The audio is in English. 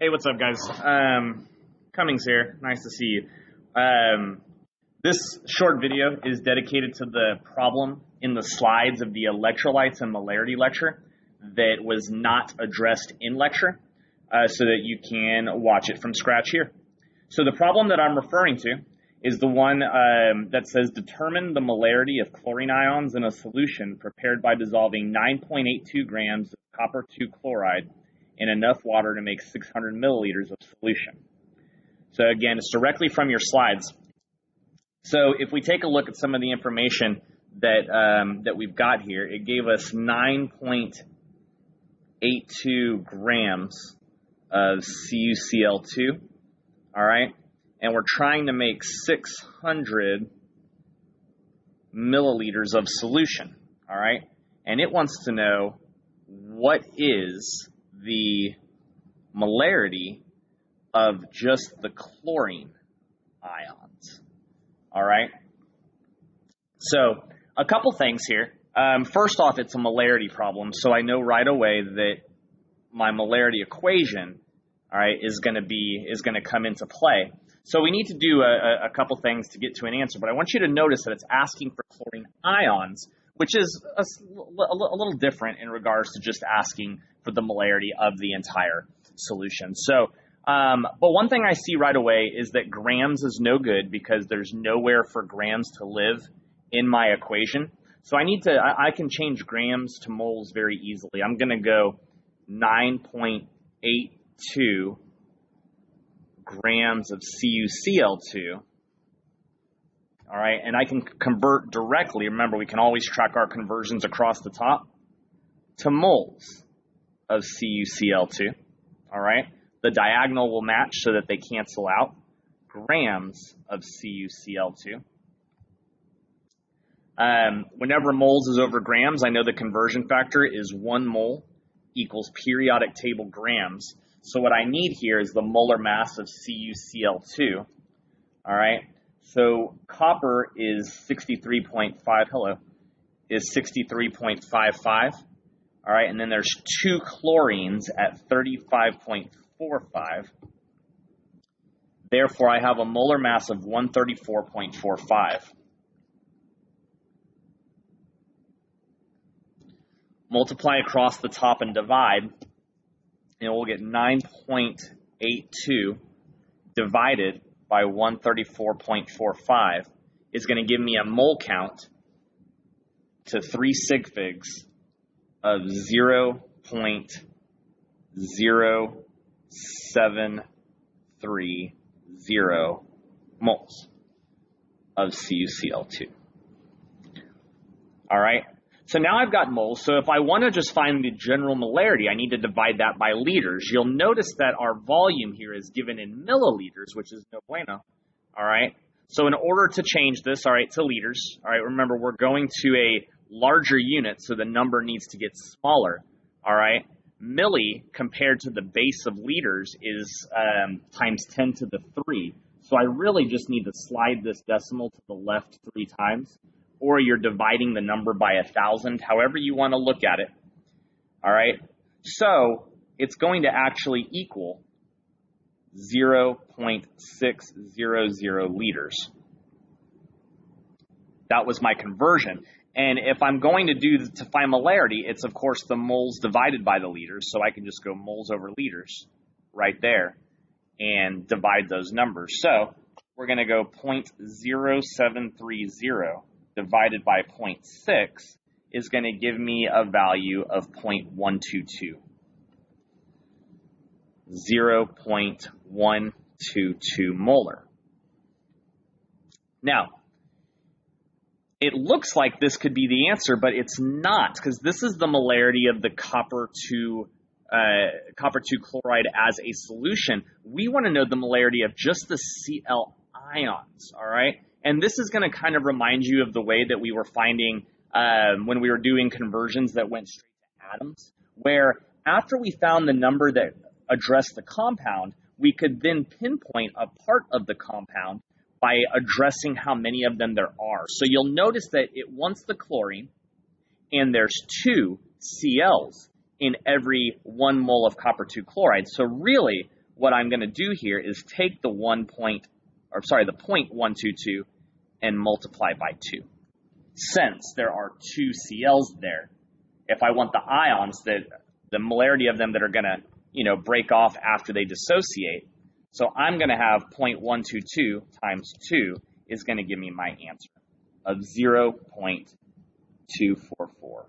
Hey, what's up, guys? Cummings here. Nice to see you. This short video is dedicated to the problem in the slides of the electrolytes and molarity lecture that was not addressed in lecture, so that you can watch it from scratch here. So the problem that I'm referring to is the one that says determine the molarity of chlorine ions in a solution prepared by dissolving 9.82 grams of copper 2 chloride in enough water to make 600 milliliters of solution. So again, it's directly from your slides. So if we take a look at some of the information that we've got here, it gave us 9.82 grams of CuCl2, all right? And we're trying to make 600 milliliters of solution, all right? And it wants to know what is the molarity of just the chlorine ions, all right? So a couple things here. First off, it's a molarity problem, so I know right away that my molarity equation, all right, is going to come into play. So we need to do a couple things to get to an answer, but I want you to notice that it's asking for chlorine ions, which is a little different in regards to just asking for the molarity of the entire solution. So, but one thing I see right away is that grams is no good because there's nowhere for grams to live in my equation. So I can change grams to moles very easily. I'm going to go 9.82 grams of CuCl2. All right, and I can convert directly. Remember, we can always track our conversions across the top to moles of CuCl2. All right, the diagonal will match so that they cancel out. Grams of CuCl2. Whenever moles is over grams, I know the conversion factor is 1 mole equals periodic table grams. So what I need here is the molar mass of CuCl2. All right. So copper is 63.5, is 63.55, all right, and then there's 2 chlorines at 35.45. Therefore, I have a molar mass of 134.45. Multiply across the top and divide, and we'll get 9.82 divided by 134.45 is going to give me a mole count to 3 sig figs of 0.0730 moles of CuCl2. All right. So now I've got moles. So if I want to just find the general molarity, I need to divide that by liters. You'll notice that our volume here is given in milliliters, which is no bueno. All right. So in order to change this, all right, to liters, all right, remember we're going to a larger unit, so the number needs to get smaller. All right. Milli compared to the base of liters is times 10 to the 3. So I really just need to slide this decimal to the left 3 times. Or you're dividing the number by 1,000, however you want to look at it. All right. So it's going to actually equal 0.600 liters. That was my conversion. And if I'm going to find molarity, it's of course the moles divided by the liters. So I can just go moles over liters right there and divide those numbers. So we're going to go 0.0730 divided by 0.6 is going to give me a value of 0.122. 0.122 molar. Now, it looks like this could be the answer, but it's not, because this is the molarity of the copper 2 chloride as a solution. We want to know the molarity of just the Cl ions, all right? And this is going to kind of remind you of the way that we were finding when we were doing conversions that went straight to atoms, where after we found the number that addressed the compound, we could then pinpoint a part of the compound by addressing how many of them there are. So you'll notice that it wants the chlorine, and there's 2 Cls in every 1 mole of copper 2 chloride. So really, what I'm going to do here is take the 0.122 and multiply by 2. Since there are 2 Cl's there, if I want the ions, the molarity of them that are going to, break off after they dissociate, so I'm going to have 0.122 times 2 is going to give me my answer of 0.244.